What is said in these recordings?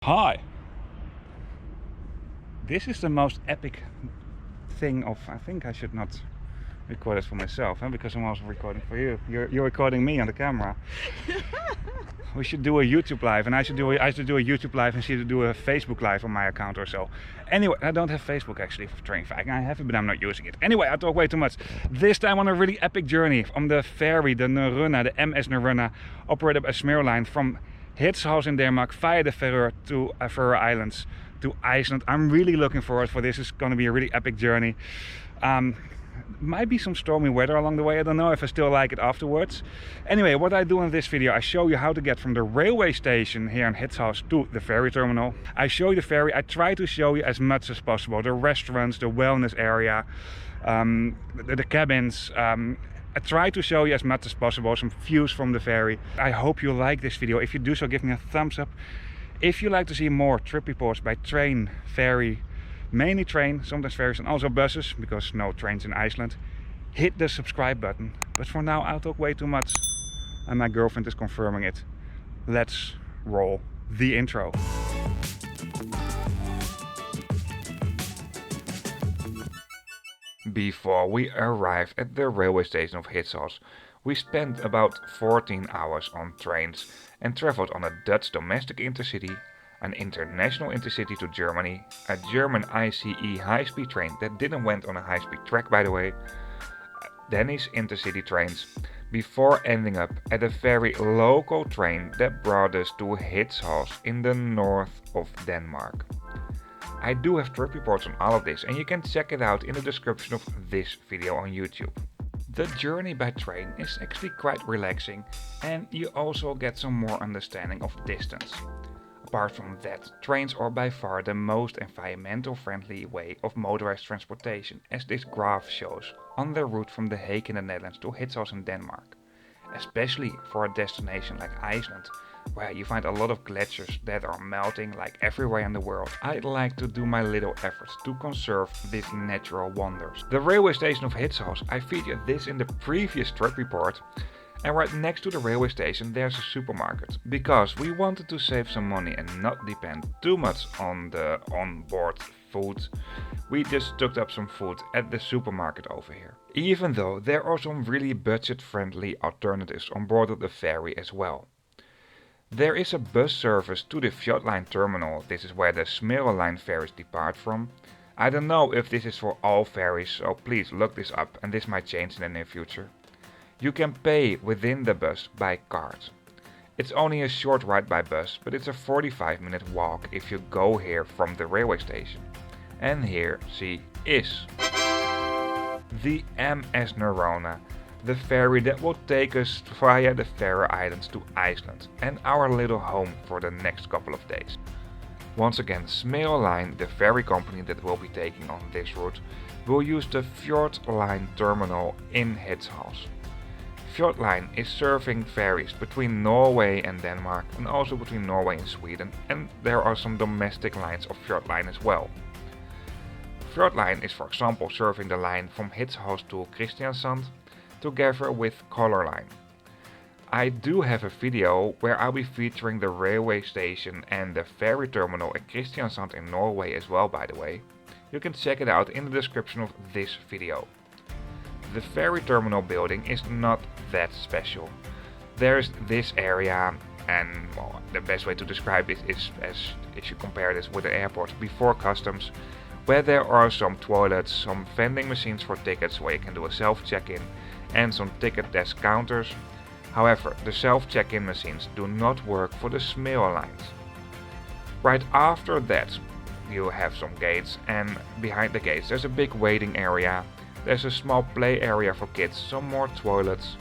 Hi! This is the most epic thing of, I think I should not record it for myself, because I'm also recording for you. You're recording me on the camera. We should do a YouTube live, and I should do a YouTube live and she should do a Facebook live on my account or so. Anyway, I don't have Facebook actually for Trainviking. I have it, but I'm not using it. Anyway, I talk way too much. This time on a really epic journey on the ferry, the Nörrona, the MS Nörrona, operated by Smyril Line from Hirtshals in Denmark via the Faroe to Faroe Islands to Iceland. I'm really looking forward for this. It's going to be a really epic journey. Might be some stormy weather along the way. I don't know if I still like it afterwards. Anyway, what I do in this video, I show you how to get from the railway station here in Hirtshals to the ferry terminal. I show you the ferry. I try to show you as much as possible. The restaurants, the wellness area, the cabins. I try to show you as much as possible, some views from the ferry. I hope you like this video. If you do so, give me a thumbs up. If you like to see more trip reports by train, ferry, mainly train, sometimes ferries and also buses, because no trains in Iceland, hit the subscribe button. But for now, I'll talk way too much and my girlfriend is confirming it. Let's roll the intro. Before we arrived at the railway station of Hirtshals, we spent about 14 hours on trains and travelled on a Dutch domestic intercity, an international intercity to Germany, a German ICE high-speed train that didn't went on a high-speed track by the way, Danish intercity trains, before ending up at a very local train that brought us to Hirtshals in the north of Denmark. I do have trip reports on all of this and you can check it out in the description of this video on YouTube. The journey by train is actually quite relaxing and you also get some more understanding of distance. Apart from that, trains are by far the most environmental friendly way of motorized transportation, as this graph shows, on the route from The Hague in the Netherlands to Hirtshals in Denmark. Especially for a destination like Iceland, where you find a lot of glaciers that are melting like everywhere in the world. I'd like to do my little efforts to conserve these natural wonders. The railway station of Hirtshals, I featured this in the previous trip report. And right next to the railway station there's a supermarket, because we wanted to save some money and not depend too much on the on-board food. We just stocked up some food at the supermarket over here. Even though there are some really budget-friendly alternatives on board of the ferry as well. There is a bus service to the Fjordline terminal. This is where the Smyril Line ferries depart from. I don't know if this is for all ferries, so please look this up, and this might change in the near future. You can pay within the bus by card. It's only a short ride by bus, but it's a 45-minute walk if you go here from the railway station. And here she is. The MS Nörrona, the ferry that will take us via the Faroe Islands to Iceland and our little home for the next couple of days. Once again, Smyril Line, the ferry company that will be taking on this route, will use the Fjordline terminal in Hirtshals. Fjordline is serving ferries between Norway and Denmark and also between Norway and Sweden, and there are some domestic lines of Fjordline as well. Fjordline is for example serving the line from Hirtshals to Kristiansand together with Color Line. I do have a video where I'll be featuring the railway station and the ferry terminal at Kristiansand in Norway as well, by the way. You can check it out in the description of this video. The ferry terminal building is not that special. There's this area, and well, the best way to describe it is as if you compare this with the airport before customs, where there are some toilets, some vending machines for tickets where you can do a self-check-in, and some ticket desk counters. However, the self-check-in machines do not work for the Smyril lines. Right after that you have some gates, and behind the gates there's a big waiting area. There's a small play area for kids, some more toilets,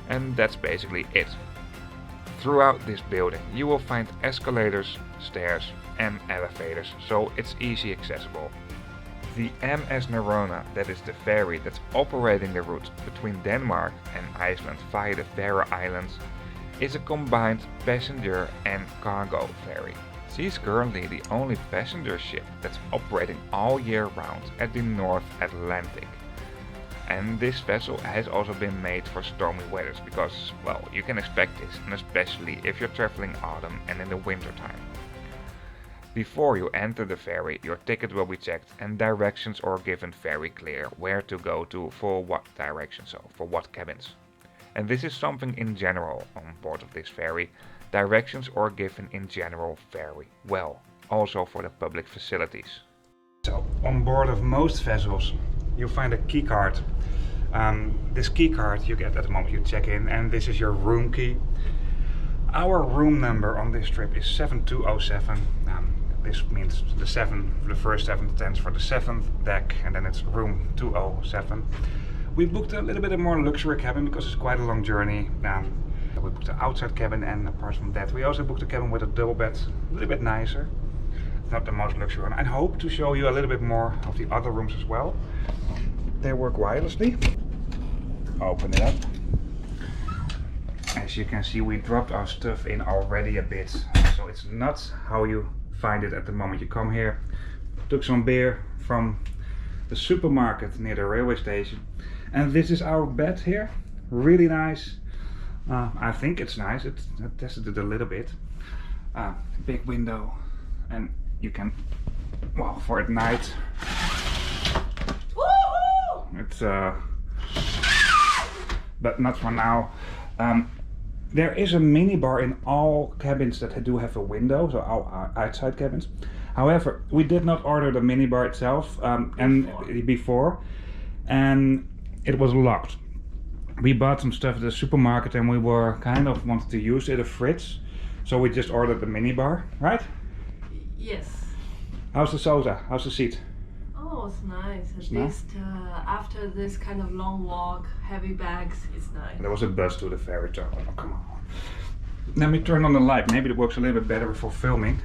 and that's basically it. Throughout this building you will find escalators, stairs and elevators, so it's easy accessible. The MS Nörrona, that is the ferry that's operating the route between Denmark and Iceland via the Faroe Islands, is a combined passenger and cargo ferry. She is currently the only passenger ship that's operating all year round at the North Atlantic. And this vessel has also been made for stormy weathers because, well, you can expect this, and especially if you're traveling autumn and in the winter time. Before you enter the ferry, your ticket will be checked and directions are given very clear where to go to for what direction, so for what cabins. And this is something in general on board of this ferry. Directions are given in general very well, also for the public facilities. So on board of most vessels you'll find a key card. This key card you get at the moment you check in, and this is your room key. Our room number on this trip is 7207. This means the first 7 stands for the 7th deck, and then it's room 207. We booked a little bit more luxury cabin because it's quite a long journey. We booked an outside cabin, and apart from that we also booked a cabin with a double bed, a little bit nicer. It's not the most luxury one. I hope to show you a little bit more of the other rooms as well. They work wirelessly. Open it up. As you can see, we dropped our stuff in already a bit, so it's not how you find it at the moment you come here. Took some beer from the supermarket near the railway station, and this is our bed here. Really nice. I think it's nice. I tested it a little bit. Big window, and you can, well, for at night. It's but not for now. There is a minibar in all cabins that do have a window, so all outside cabins. However, we did not order the minibar itself before, and it was locked. We bought some stuff at the supermarket and we were kind of wanted to use it, a fridge, so we just ordered the minibar, right? Yes. How's the sofa? How's the seat? Oh, it's nice. At It's least after this kind of long walk, heavy bags, it's nice. There was a bus to the ferry terminal. Oh, come on. Let me turn on the light. Maybe it works a little bit better for filming.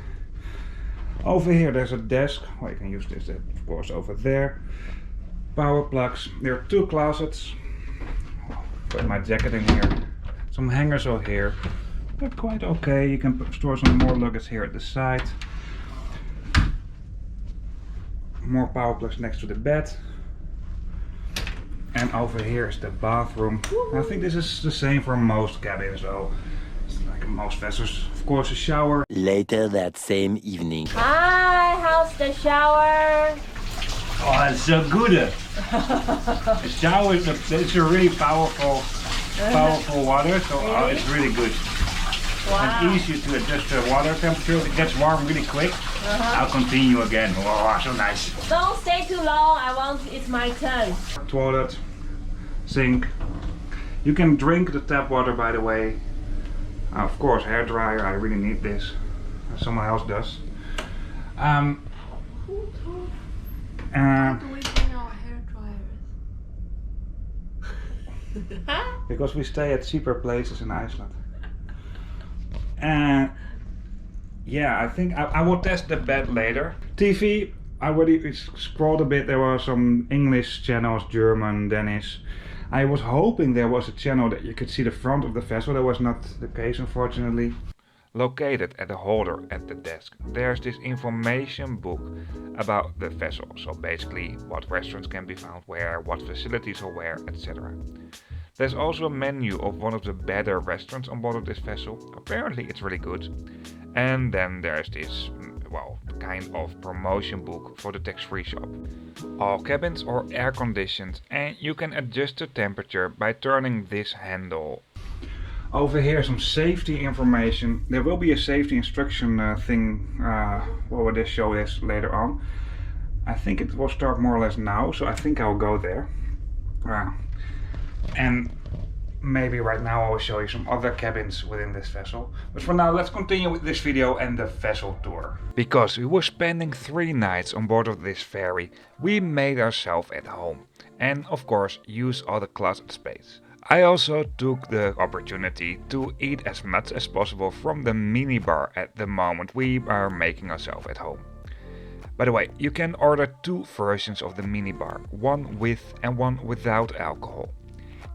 Over here there's a desk. Well, you can use this, of course, over there. Power plugs. There are 2 closets. Put my jacket in here. Some hangers over here. They're quite okay. You can store some more luggage here at the side. More power plugs next to the bed. And over here is the bathroom. I think this is the same for most cabins, though. It's like most vessels. Of course, a shower. Later that same evening. Hi, how's the shower? Oh, it's so good. The shower it's a really powerful water, so it's really good. Wow. And easy to adjust the water temperature. It gets warm really quick. I'll continue again. Oh, so nice. Don't stay too long. It's my turn. Toilet, sink. You can drink the tap water, by the way. Of course, hair dryer. I really need this. Someone else does. How do we bring our hair dryers? Because we stay at cheaper places in Iceland. And yeah, I think I will test the bed later. TV, I already scrolled a bit. There were some English channels, German, Danish. I was hoping there was a channel that you could see the front of the vessel. That was not the case, unfortunately. Located at the holder at the desk, there's this information book about the vessel. So basically what restaurants can be found where, what facilities are where, etc. There's also a menu of one of the better restaurants on board of this vessel. Apparently it's really good. And then there's this, well, kind of promotion book for the tax-free shop. All cabins are air conditioned and you can adjust the temperature by turning this handle. Over here some safety information. There will be a safety instruction thing, we'll just show this later on. I think it will start more or less now, so I think I'll go there. And maybe right now I will show you some other cabins within this vessel. But for now, let's continue with this video and the vessel tour. Because we were spending 3 nights on board of this ferry, we made ourselves at home. And of course, use all the closet space. I also took the opportunity to eat as much as possible from the minibar at the moment we are making ourselves at home. By the way, you can order 2 versions of the minibar, one with and one without alcohol.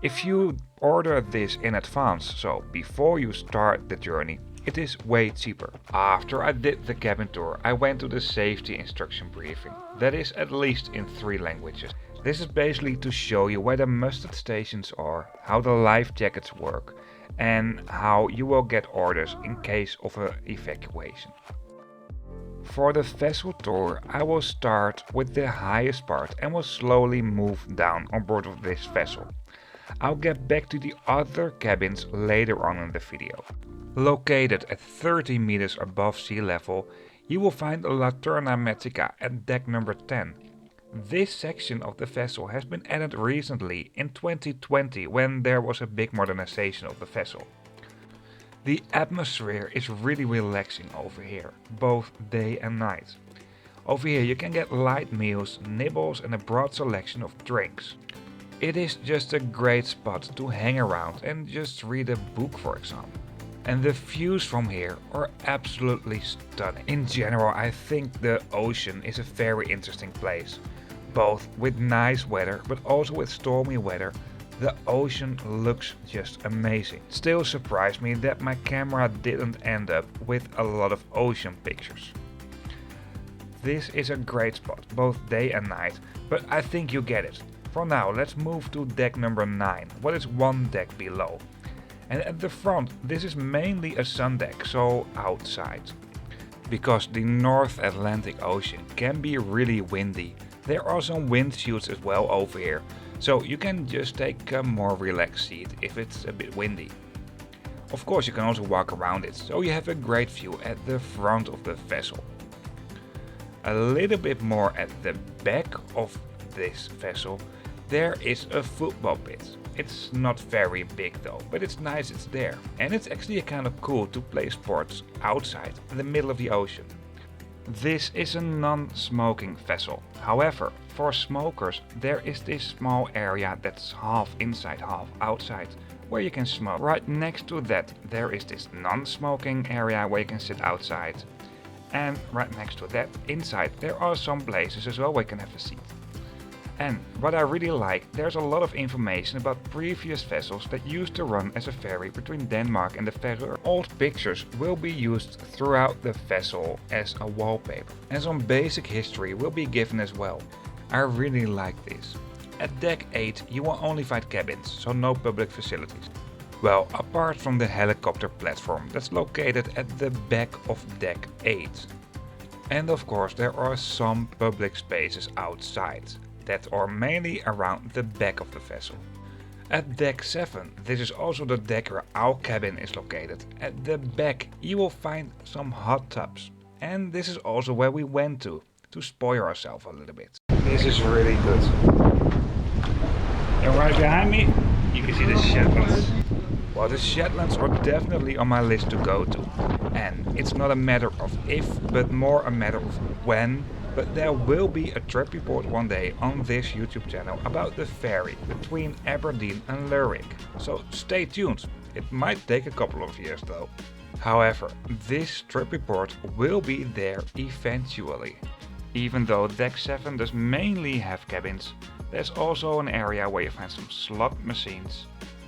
If you order this in advance, so before you start the journey, it is way cheaper. After I did the cabin tour, I went to the safety instruction briefing. That is at least in 3 languages. This is basically to show you where the mustard stations are, how the life jackets work, and how you will get orders in case of an evacuation. For the vessel tour, I will start with the highest part and will slowly move down on board of this vessel. I'll get back to the other cabins later on in the video. Located at 30 meters above sea level, you will find La Turna Metica at deck number 10. This section of the vessel has been added recently in 2020 when there was a big modernization of the vessel. The atmosphere is really relaxing over here, both day and night. Over here you can get light meals, nibbles and a broad selection of drinks. It is just a great spot to hang around and just read a book, for example. And the views from here are absolutely stunning. In general, I think the ocean is a very interesting place. Both with nice weather but also with stormy weather. The ocean looks just amazing. Still surprised me that my camera didn't end up with a lot of ocean pictures. This is a great spot, both day and night, but I think you get it. For now, let's move to deck number 9, what is one deck below. And at the front, this is mainly a sun deck, so outside. Because the North Atlantic Ocean can be really windy, there are some wind shields as well over here. So you can just take a more relaxed seat if it's a bit windy. Of course you can also walk around it, so you have a great view at the front of the vessel. A little bit more at the back of this vessel, there is a football pit. It's not very big though, but it's nice it's there. And it's actually kind of cool to play sports outside in the middle of the ocean. This is a non-smoking vessel. However, for smokers there is this small area that's half inside, half outside, where you can smoke. Right next to that there is this non-smoking area where you can sit outside. And right next to that, inside, there are some places as well where you can have a seat. And what I really like, there's a lot of information about previous vessels that used to run as a ferry between Denmark and the Faroe. Old pictures will be used throughout the vessel as a wallpaper. And some basic history will be given as well. I really like this. At deck 8 you will only find cabins, so no public facilities. Well, apart from the helicopter platform that's located at the back of deck 8. And of course there are some public spaces outside that are mainly around the back of the vessel. At deck 7, this is also the deck where our cabin is located. At the back you will find some hot tubs. And this is also where we went to spoil ourselves a little bit. This is really good. And right behind me, you can see the Shetlands. Well, the Shetlands are definitely on my list to go to. And it's not a matter of if, but more a matter of when. But there will be a trip report one day on this YouTube channel about the ferry between Aberdeen and Lerwick. So stay tuned. It might take a couple of years though. However, this trip report will be there eventually. Even though deck 7 does mainly have cabins, there's also an area where you find some slot machines.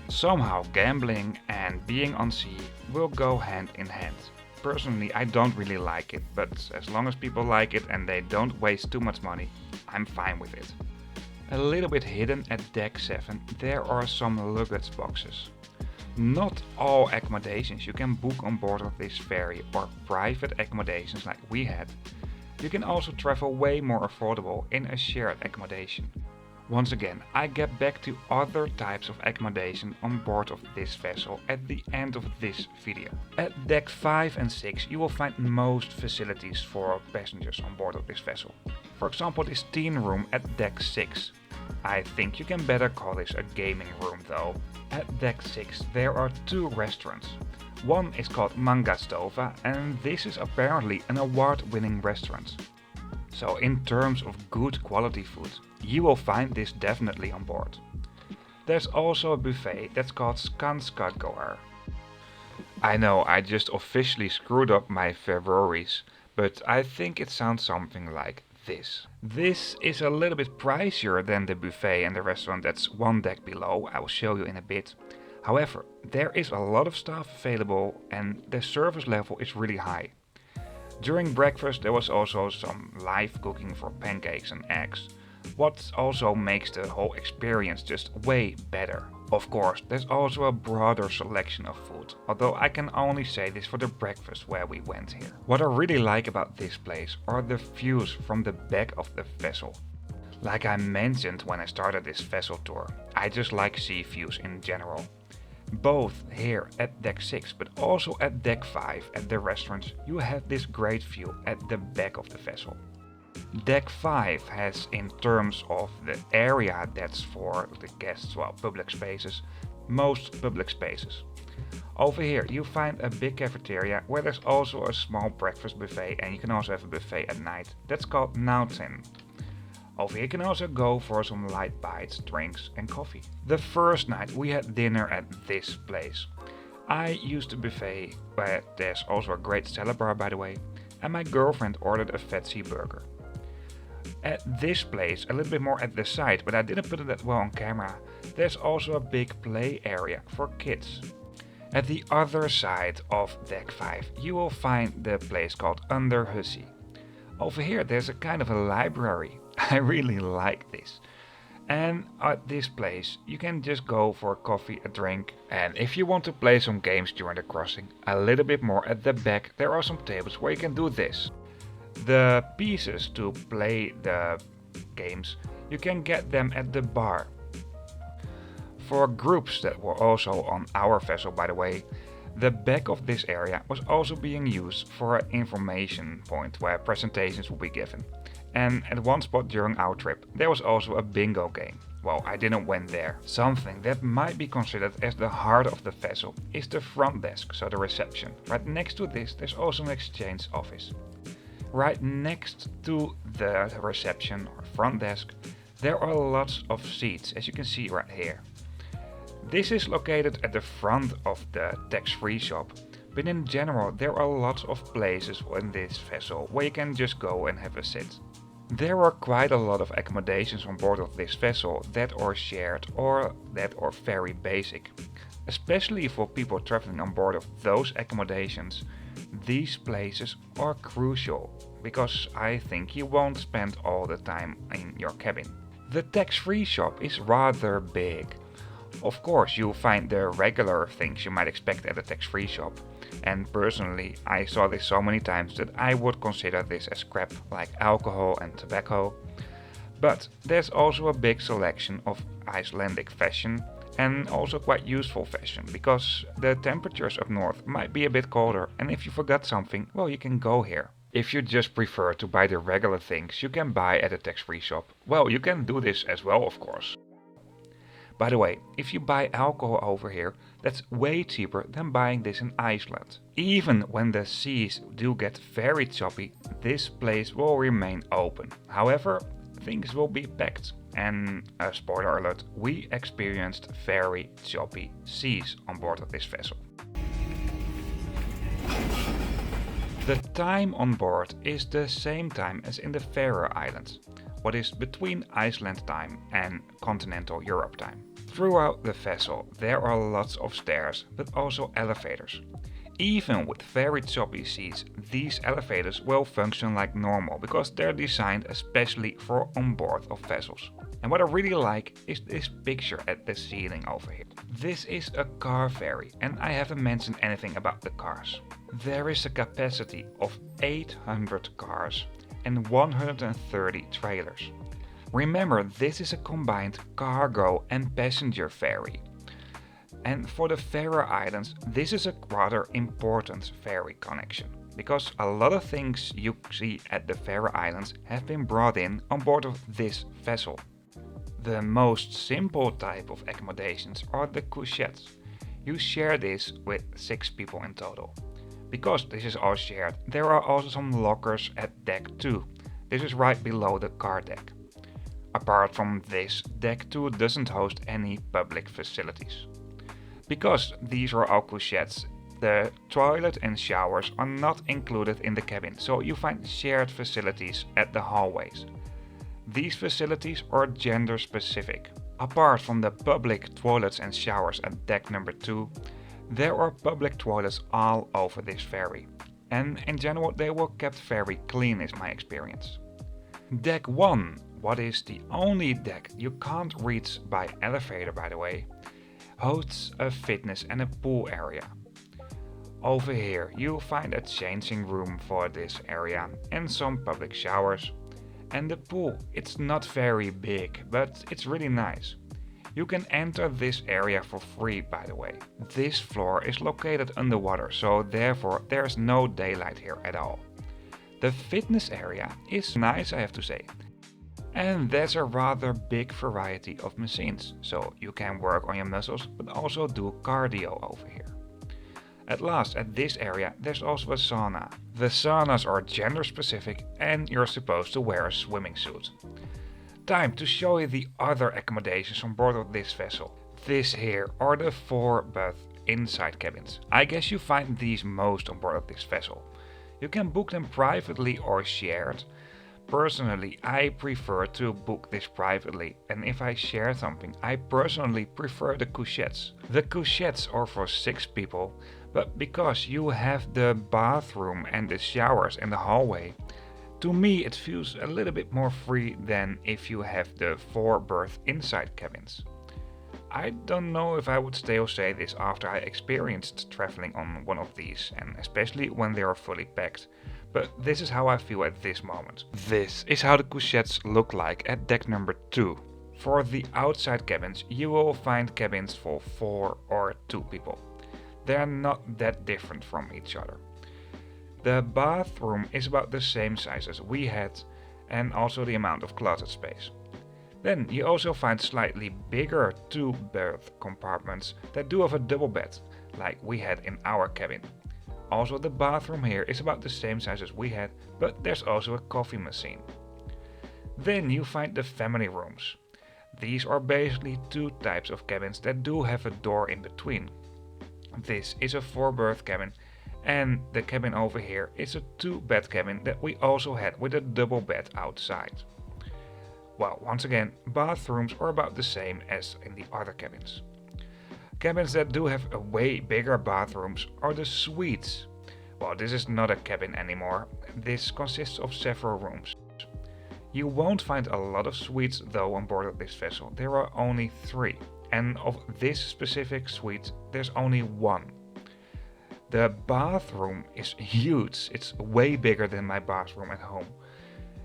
Somehow gambling and being on sea will go hand in hand. Personally, I don't really like it, but as long as people like it and they don't waste too much money, I'm fine with it. A little bit hidden at deck 7, there are some luggage boxes. Not all accommodations you can book on board of this ferry or private accommodations like we had. You can also travel way more affordable in a shared accommodation. Once again, I get back to other types of accommodation on board of this vessel at the end of this video. At deck 5 and 6 you will find most facilities for passengers on board of this vessel. For example, this teen room at deck 6. I think you can better call this a gaming room though. At deck 6 there are 2 restaurants. One is called Mangastova and this is apparently an award-winning restaurant. So in terms of good quality food, you will find this definitely on board. There's also a buffet that's called Skanskagoar. I know I just officially screwed up my Faroes, but I think it sounds something like this. This is a little bit pricier than the buffet and the restaurant that's one deck below, I will show you in a bit. However, there is a lot of staff available and the service level is really high. During breakfast there was also some live cooking for pancakes and eggs, what also makes the whole experience just way better. Of course, there's also a broader selection of food, although I can only say this for the breakfast where we went here. What I really like about this place are the views from the back of the vessel. Like I mentioned when I started this vessel tour, I just like sea views in general. Both here at deck 6 but also at deck 5 at the restaurants, you have this great view at the back of the vessel. Deck 5 has, in terms of the area that's for the guests, well, public spaces, most public spaces. Over here you find a big cafeteria where there's also a small breakfast buffet, and you can also have a buffet at night. That's called Nautin. Over here you can also go for some light bites, drinks and coffee. The first night we had dinner at this place. I used a buffet where there's also a great salad bar, by the way, and my girlfriend ordered a fatty burger. At this place, a little bit more at the side, but I didn't put it that well on camera, there's also a big play area for kids. At the other side of deck 5 you will find the place called Hirtshalsi. Over here there's a kind of a library. I really like this. And at this place you can just go for coffee, a drink, and if you want to play some games during the crossing, a little bit more at the back there are some tables where you can do this. The pieces to play the games, you can get them at the bar. For groups that were also on our vessel, by the way, the back of this area was also being used for an information point where presentations will be given. And at one spot during our trip there was also a bingo game. Well, I didn't went there. Something that might be considered as the heart of the vessel is the front desk, so the reception. Right next to this there's also an exchange office. Right next to the reception or front desk there are lots of seats, as you can see right here. This is located at the front of the tax-free shop, but in general there are lots of places in this vessel where you can just go and have a sit. There are quite a lot of accommodations on board of this vessel that are shared or that are very basic. Especially for people traveling on board of those accommodations, these places are crucial, because I think you won't spend all the time in your cabin. The tax-free shop is rather big. Of course you'll find the regular things you might expect at a tax-free shop, and personally I saw this so many times that I would consider this as crap, like alcohol and tobacco. But there's also a big selection of Icelandic fashion, and also quite useful fashion, because the temperatures up north might be a bit colder, and if you forgot something, well, you can go here. If you just prefer to buy the regular things you can buy at a tax-free shop, well, you can do this as well, of course. By the way, if you buy alcohol over here, that's way cheaper than buying this in Iceland. Even when the seas do get very choppy, this place will remain open. However, things will be packed. And a spoiler alert, we experienced very choppy seas on board of this vessel. The time on board is the same time as in the Faroe Islands, what is between Iceland time and continental Europe time. Throughout the vessel there are lots of stairs, but also elevators. Even with very choppy seas, these elevators will function like normal, because they're designed especially for onboard of vessels. And what I really like is this picture at the ceiling over here. This is a car ferry, and I haven't mentioned anything about the cars. There is a capacity of 800 cars and 130 trailers. Remember, this is a combined cargo and passenger ferry. And for the Faroe Islands, this is a rather important ferry connection, because a lot of things you see at the Faroe Islands have been brought in on board of this vessel. The most simple type of accommodations are the couchettes. You share this with 6 people in total. Because this is all shared, there are also some lockers at deck 2. This is right below the car deck. Apart from this, deck 2 doesn't host any public facilities. Because these are all couchettes, the toilet and showers are not included in the cabin, so you find shared facilities at the hallways. These facilities are gender specific. Apart from the public toilets and showers at deck number 2, there are public toilets all over this ferry. And in general they were kept very clean, is my experience. Deck 1, what is the only deck you can't reach by elevator, by the way, hosts a fitness and a pool area. Over here you'll find a changing room for this area and some public showers. And the pool, it's not very big, but it's really nice. You can enter this area for free, by the way. This floor is located underwater, so therefore there's no daylight here at all. The fitness area is nice, I have to say. And there's a rather big variety of machines, so you can work on your muscles but also do cardio over here. At last, at this area there's also a sauna. The saunas are gender specific and you're supposed to wear a swimming suit. Time to show you the other accommodations on board of this vessel. This here are the 4-berth inside cabins. I guess you find these most on board of this vessel. You can book them privately or shared. Personally, I prefer to book this privately, and if I share something, I personally prefer the couchettes. The couchettes are for 6 people, but because you have the bathroom and the showers in the hallway, to me it feels a little bit more free than if you have the 4-berth inside cabins. I don't know if I would still say this after I experienced traveling on one of these, and especially when they are fully packed, but this is how I feel at this moment. This is how the couchettes look like at deck number 2. For the outside cabins you will find cabins for 4 or 2 people. They are not that different from each other. The bathroom is about the same size as we had, and also the amount of closet space. Then you also find slightly bigger 2-berth compartments that do have a double bed, like we had in our cabin. Also the bathroom here is about the same size as we had, but there's also a coffee machine. Then you find the family rooms. These are basically 2 types of cabins that do have a door in between. This is a 4-berth cabin, and the cabin over here is a 2-bed cabin that we also had with a double bed outside. Well, once again, bathrooms are about the same as in the other cabins. Cabins that do have a way bigger bathrooms are the suites. Well, this is not a cabin anymore. This consists of several rooms. You won't find a lot of suites though on board of this vessel. There are only 3. And of this specific suite, there's only 1. The bathroom is huge. It's way bigger than my bathroom at home.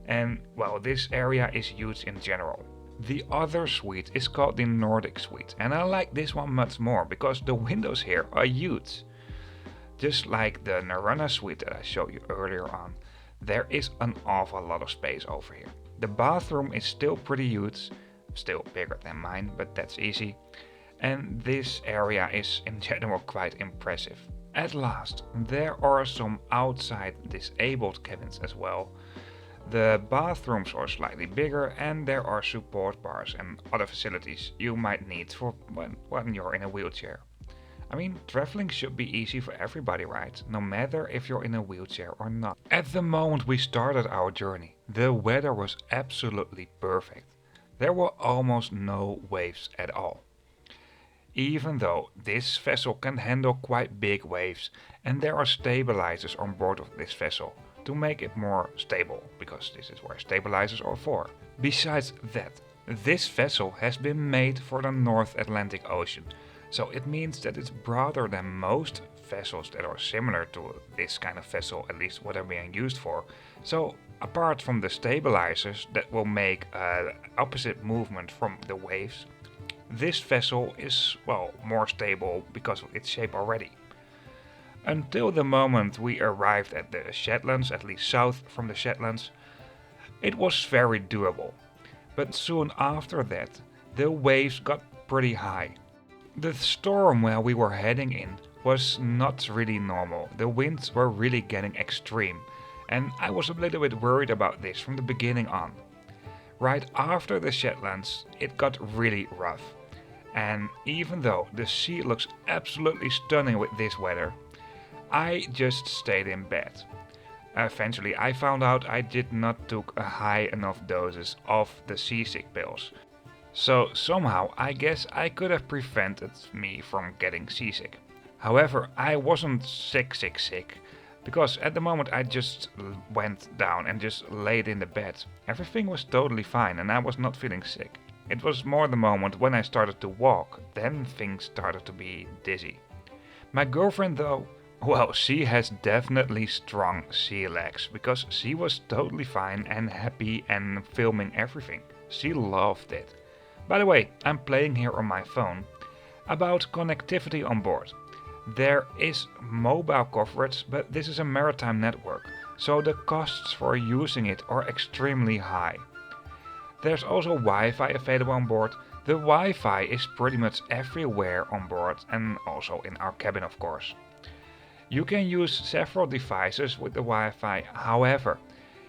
And well, this area is huge in general. The other suite is called the Nordic suite, and I like this one much more because the windows here are huge. Just like the Nörrona suite that I showed you earlier on, there is an awful lot of space over here. The bathroom is still pretty huge, still bigger than mine, but that's easy. And this area is in general quite impressive. At last, there are some outside disabled cabins as well. The bathrooms are slightly bigger and there are support bars and other facilities you might need for when you're in a wheelchair. I mean, traveling should be easy for everybody, right? No matter if you're in a wheelchair or not. At the moment we started our journey, the weather was absolutely perfect. There were almost no waves at all. Even though this vessel can handle quite big waves and there are stabilizers on board of this vessel to make it more stable, because this is where stabilizers are for. Besides that, this vessel has been made for the North Atlantic Ocean, so it means that it's broader than most vessels that are similar to this kind of vessel, at least what they're being used for. So apart from the stabilizers that will make opposite movement from the waves, this vessel is, well, more stable because of its shape already. Until the moment we arrived at the Shetlands, at least south from the Shetlands, it was very doable. But soon after that, the waves got pretty high. The storm where we were heading in was not really normal. The winds were really getting extreme, and I was a little bit worried about this from the beginning on. Right after the Shetlands, it got really rough. And even though the sea looks absolutely stunning with this weather, I just stayed in bed. Eventually I found out I did not took a high enough doses of the seasick pills. So somehow I guess I could have prevented me from getting seasick. However, I wasn't sick, because at the moment I just went down and just laid in the bed. Everything was totally fine and I was not feeling sick. It was more the moment when I started to walk, then things started to be dizzy. My girlfriend though, well, she has definitely strong sea legs, because she was totally fine and happy and filming everything. She loved it. By the way, I'm playing here on my phone about connectivity on board. There is mobile coverage, but this is a maritime network, so the costs for using it are extremely high. There's also Wi-Fi available on board. The Wi-Fi is pretty much everywhere on board and also in our cabin, of course. You can use several devices with the Wi-Fi, however,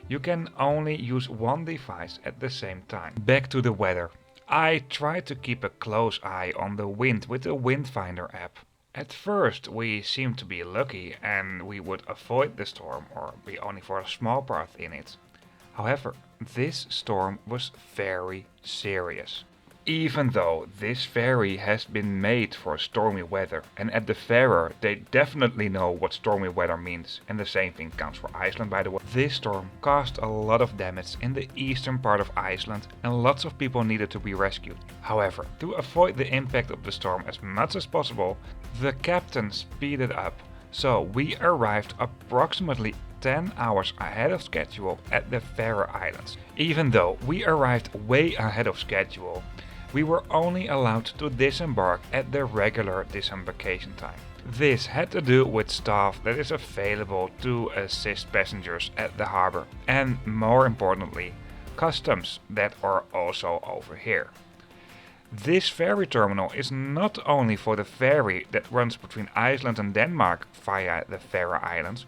you can only use one device at the same time. Back to the weather. I tried to keep a close eye on the wind with the Wind Finder app. At first we seemed to be lucky and we would avoid the storm or be only for a small part in it. However, this storm was very serious. Even though this ferry has been made for stormy weather, and at the Faroe they definitely know what stormy weather means, and the same thing counts for Iceland by the way. This storm caused a lot of damage in the eastern part of Iceland and lots of people needed to be rescued. However, to avoid the impact of the storm as much as possible, the captain speeded up, so we arrived approximately 10 hours ahead of schedule at the Faroe Islands. Even though we arrived way ahead of schedule, we were only allowed to disembark at the regular disembarkation time. This had to do with staff that is available to assist passengers at the harbor, and more importantly, customs that are also over here. This ferry terminal is not only for the ferry that runs between Iceland and Denmark via the Faroe Islands,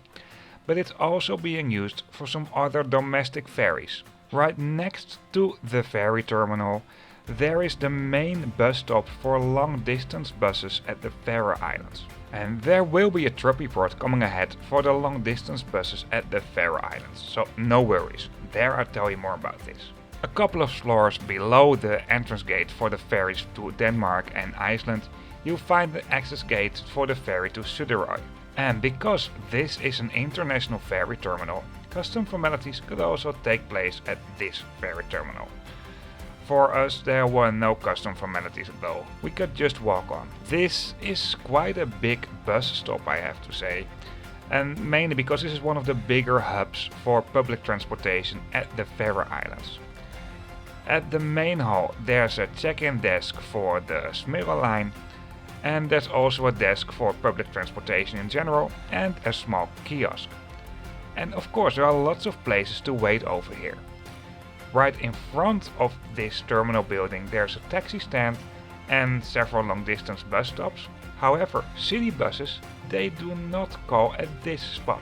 but it's also being used for some other domestic ferries. Right next to the ferry terminal, there is the main bus stop for long distance buses at the Faroe Islands. And there will be a trolley port coming ahead for the long distance buses at the Faroe Islands, so no worries, there I'll tell you more about this. A couple of floors below the entrance gate for the ferries to Denmark and Iceland, you'll find the access gate for the ferry to Summery. And because this is an international ferry terminal, custom formalities could also take place at this ferry terminal. For us there were no custom formalities though, we could just walk on. This is quite a big bus stop I have to say, and mainly because this is one of the bigger hubs for public transportation at the Faroe Islands. At the main hall there's a check-in desk for the Smyril Line, and there's also a desk for public transportation in general and a small kiosk. And of course there are lots of places to wait over here. Right in front of this terminal building there's a taxi stand and several long distance bus stops. However, city buses, they do not call at this spot.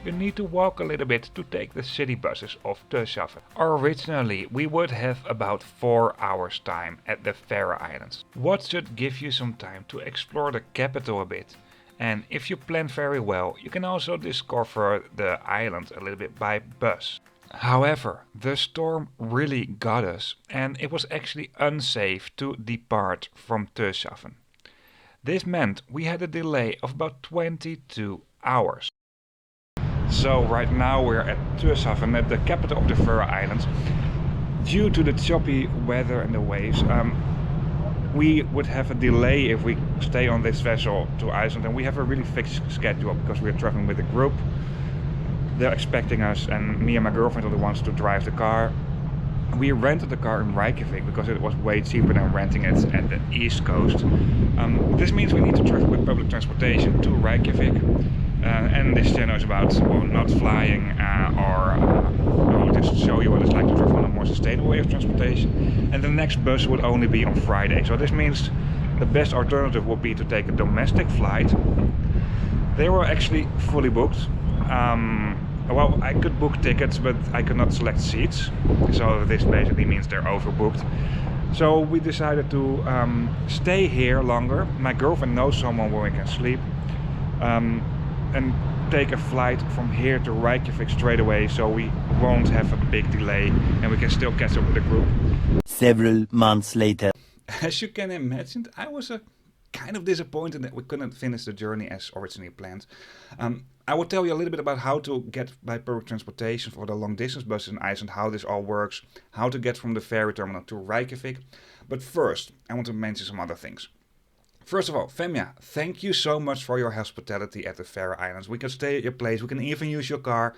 You need to walk a little bit to take the city buses of Torshavn. Originally we would have about 4 hours time at the Faroe Islands. What should give you some time to explore the capital a bit. And if you plan very well, you can also discover the island a little bit by bus. However, the storm really got us and it was actually unsafe to depart from Torshavn. This meant we had a delay of about 22 hours. So right now we're at Torshavn, at the capital of the Faroe Islands. Due to the choppy weather and the waves, we would have a delay if we stay on this vessel to Iceland, and we have a really fixed schedule because we're traveling with a group. They're expecting us, and me and my girlfriend are the ones to drive the car. We rented the car in Reykjavik because it was way cheaper than renting it at the east coast. This means we need to travel with public transportation to Reykjavik. And this channel is about not flying or just show you what it's like to travel on a more sustainable way of transportation. And the next bus would only be on Friday. So this means the best alternative would be to take a domestic flight. They were actually fully booked. Well, I could book tickets, but I could not select seats. So this basically means they're overbooked. So we decided to stay here longer. My girlfriend knows someone where we can sleep. And take a flight from here to Reykjavik straight away, so we won't have a big delay and we can still catch up with the group. Several months later. As you can imagine, I was a kind of disappointed that we couldn't finish the journey as originally planned. I will tell you a little bit about how to get by public transportation for the long distance buses in Iceland, how this all works, how to get from the ferry terminal to Reykjavik. But first, I want to mention some other things. First of all, Femja, thank you so much for your hospitality at the Faroe Islands. We can stay at your place, we can even use your car.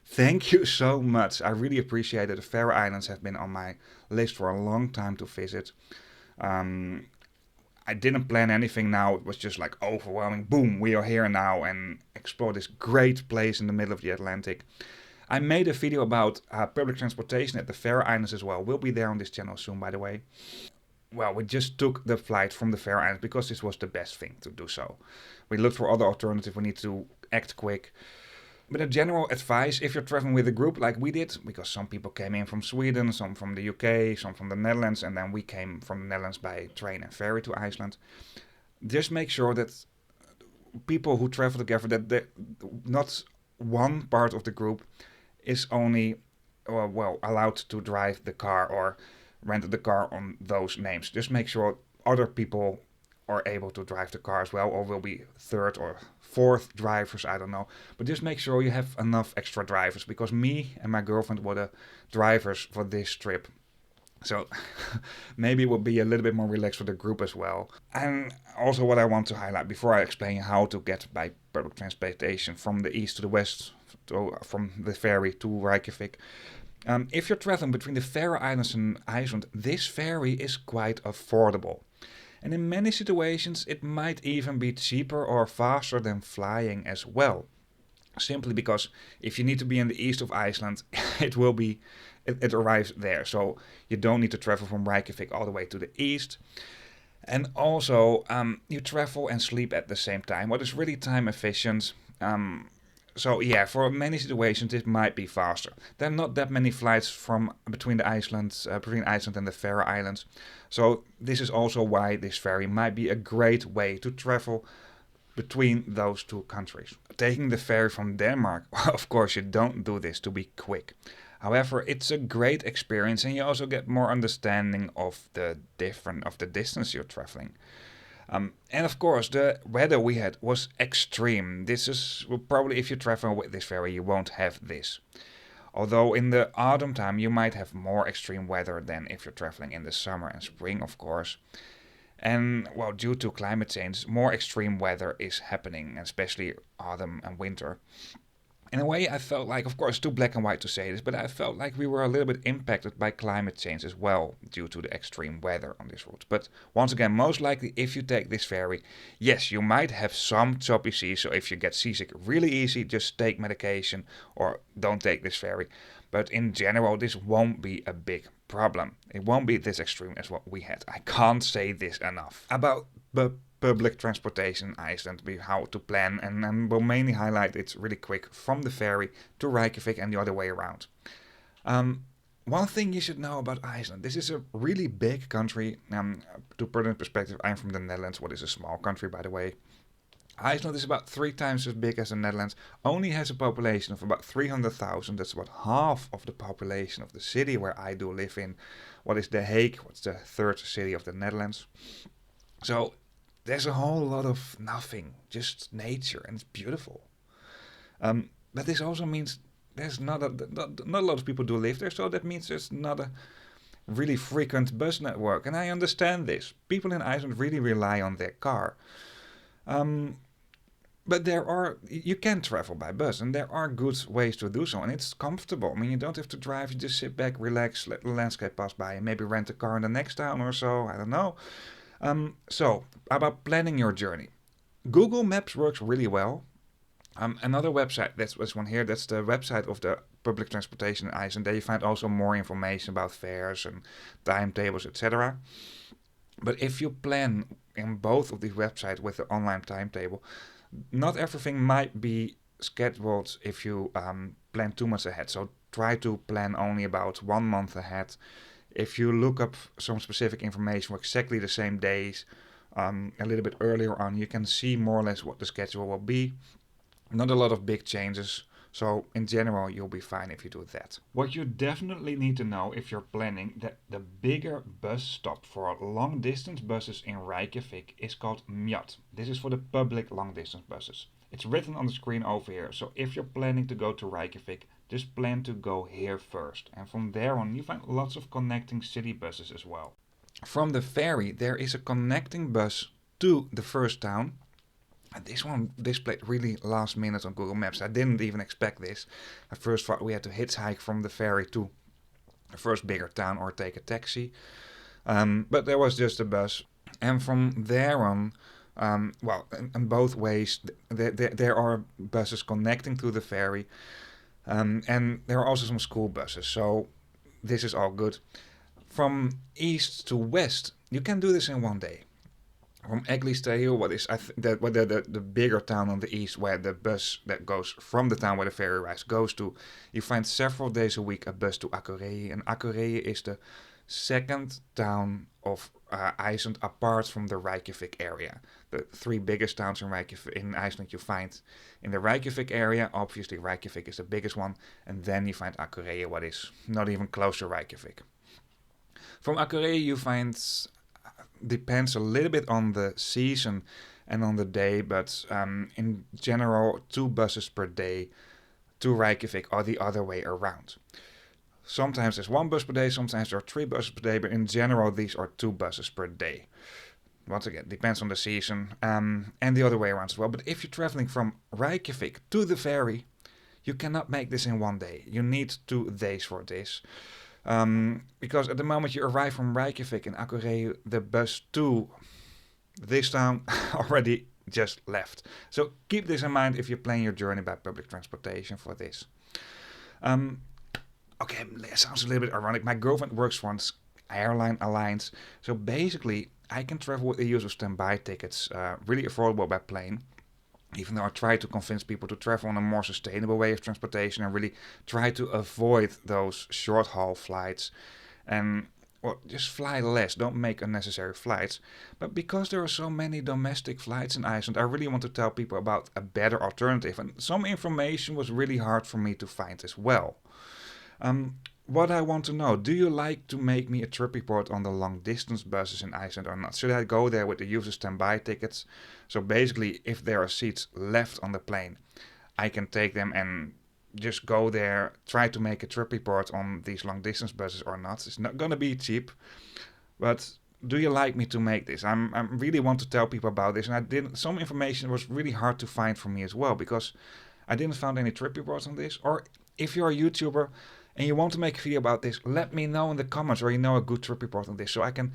Thank you so much. I really appreciate it. The Faroe Islands have been on my list for a long time to visit. I didn't plan anything now. It was just like overwhelming. Boom, we are here now and explore this great place in the middle of the Atlantic. I made a video about public transportation at the Faroe Islands as well. We'll be there on this channel soon, by the way. Well, we just took the flight from the Faroe Islands because this was the best thing to do so. We looked for other alternatives. We need to act quick. But a general advice, if you're traveling with a group like we did, because some people came in from Sweden, some from the UK, some from the Netherlands, and then we came from the Netherlands by train and ferry to Iceland, just make sure that people who travel together, that not one part of the group is only allowed to drive the car or rent the car on those names. Just make sure other people are able to drive the car as well, or will be third or fourth drivers, I don't know. But just make sure you have enough extra drivers, because me and my girlfriend were the drivers for this trip. So maybe it will be a little bit more relaxed for the group as well. And also what I want to highlight before I explain how to get by public transportation from the east to the west, from the ferry to Reykjavik. If you're traveling between the Faroe Islands and Iceland, this ferry is quite affordable. And in many situations it might even be cheaper or faster than flying as well. Simply because if you need to be in the east of Iceland, it arrives there. So you don't need to travel from Reykjavik all the way to the east. And also you travel and sleep at the same time, what is really time efficient. So yeah, for many situations it might be faster. There are not that many flights between Iceland and the Faroe Islands. So this is also why this ferry might be a great way to travel between those two countries. Taking the ferry from Denmark, of course you don't do this to be quick. However, it's a great experience and you also get more understanding of the distance you're traveling. And of course, the weather we had was extreme. This is probably, if you travel with this ferry, you won't have this. Although in the autumn time, you might have more extreme weather than if you're traveling in the summer and spring, of course. And well, due to climate change, more extreme weather is happening, especially autumn and winter. In a way, I felt like, of course, too black and white to say this, but I felt like we were a little bit impacted by climate change as well, due to the extreme weather on this route. But once again, most likely, if you take this ferry, yes, you might have some choppy seas, so if you get seasick really easy, just take medication or don't take this ferry. But in general, this won't be a big problem. It won't be this extreme as what we had. I can't say this enough. About the public transportation in Iceland, how to plan, and we'll mainly highlight it's really quick from the ferry to Reykjavik and the other way around. One thing you should know about Iceland, this is a really big country. To put it in perspective, I'm from the Netherlands, what is a small country by the way. Iceland is about 3 times as big as the Netherlands, only has a population of about 300,000, that's about half of the population of the city where I do live in. What is The Hague, what's the third city of the Netherlands. So there's a whole lot of nothing, just nature, and it's beautiful. But this also means there's not a lot of people do live there, so that means there's not a really frequent bus network, and I understand this. People in Iceland really rely on their car. But you can travel by bus, and there are good ways to do so, and it's comfortable. I mean, you don't have to drive, you just sit back, relax, let the landscape pass by, and maybe rent a car in the next town or so, I don't know. So, about planning your journey. Google Maps works really well. Another website, that's this one here, that's the website of the public transportation in Iceland. There you find also more information about fares and timetables, etc. But if you plan in both of these websites with the online timetable, not everything might be scheduled if you plan too much ahead. So try to plan only about 1 month ahead. If you look up some specific information for exactly the same days, a little bit earlier on, you can see more or less what the schedule will be. Not a lot of big changes, So in general, you'll be fine if you do that. What you definitely need to know if you're planning that the bigger bus stop for long distance buses in Reykjavik is called Mjøt. This is for the public long distance buses. It's written on the screen over here, so if you're planning to go to Reykjavik, just plan to go here first. And from there on, you find lots of connecting city buses as well. From the ferry, there is a connecting bus to the first town. And this one displayed really last minute on Google Maps. I didn't even expect this. At first thought we had to hitchhike from the ferry to the first bigger town or take a taxi. But there was just a bus. And from there on, in both ways, there are buses connecting to the ferry. And there are also some school buses. So this is all good. From east to west, you can do this in one day. From Egglestad, what is the bigger town on the east, where the bus that goes from the town where the ferry rides goes to, you find several days a week a bus to Akureyri, and Akureyri is the second town of Iceland apart from the Reykjavik area. The three biggest towns in Iceland you find in the Reykjavik area. Obviously Reykjavik is the biggest one, and then you find Akureyri, what is not even close to Reykjavik. From Akureyri you find, depends a little bit on the season and on the day, but in general 2 buses per day to Reykjavik or the other way around. Sometimes there's 1 bus per day, sometimes there are 3 buses per day, but in general these are 2 buses per day. Once again, depends on the season and the other way around as well. But if you're traveling from Reykjavik to the ferry, you cannot make this in one day. You need 2 days for this. Because at the moment you arrive from Reykjavik in Akureyri, the bus to this town already just left. So keep this in mind if you plan your journey by public transportation for this. Okay, it sounds a little bit ironic. My girlfriend works for an airline alliance, so basically I can travel with the use of standby tickets, really affordable by plane. Even though I try to convince people to travel on a more sustainable way of transportation and really try to avoid those short-haul flights and just fly less, don't make unnecessary flights. But because there are so many domestic flights in Iceland, I really want to tell people about a better alternative. And some information was really hard for me to find as well. What I want to know, do you like to make me a trip report on the long distance buses in Iceland or not? Should I go there with the use of standby tickets? So basically, if there are seats left on the plane, I can take them and just go there, try to make a trip report on these long distance buses or not. It's not gonna be cheap, but do you like me to make this? I really want to tell people about this, and some information was really hard to find for me as well, because I didn't find any trip reports on this. Or if you're a YouTuber and you want to make a video about this, let me know in the comments, or you know a good trip report on this, so I can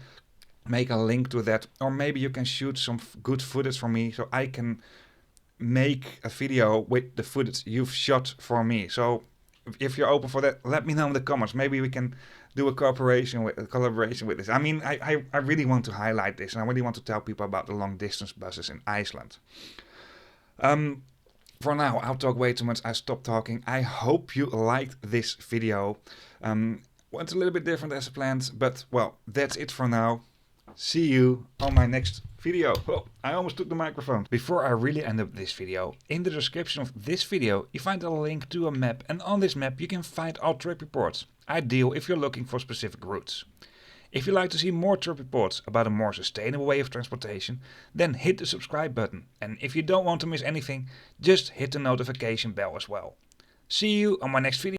make a link to that. Or maybe you can shoot some good footage for me, so I can make a video with the footage you've shot for me. So if you're open for that, let me know in the comments. Maybe we can do a collaboration with this. I mean, I really want to highlight this, and I really want to tell people about the long distance buses in Iceland. For now, I'll talk way too much. I stopped talking. I hope you liked this video. It's a little bit different as planned, but well, that's it for now. See you on my next video. Oh, I almost took the microphone. Before I really end up this video, in the description of this video, you find a link to a map, and on this map you can find all trip reports, ideal if you're looking for specific routes. If you'd like to see more trip reports about a more sustainable way of transportation, then hit the subscribe button. And if you don't want to miss anything, just hit the notification bell as well. See you on my next video.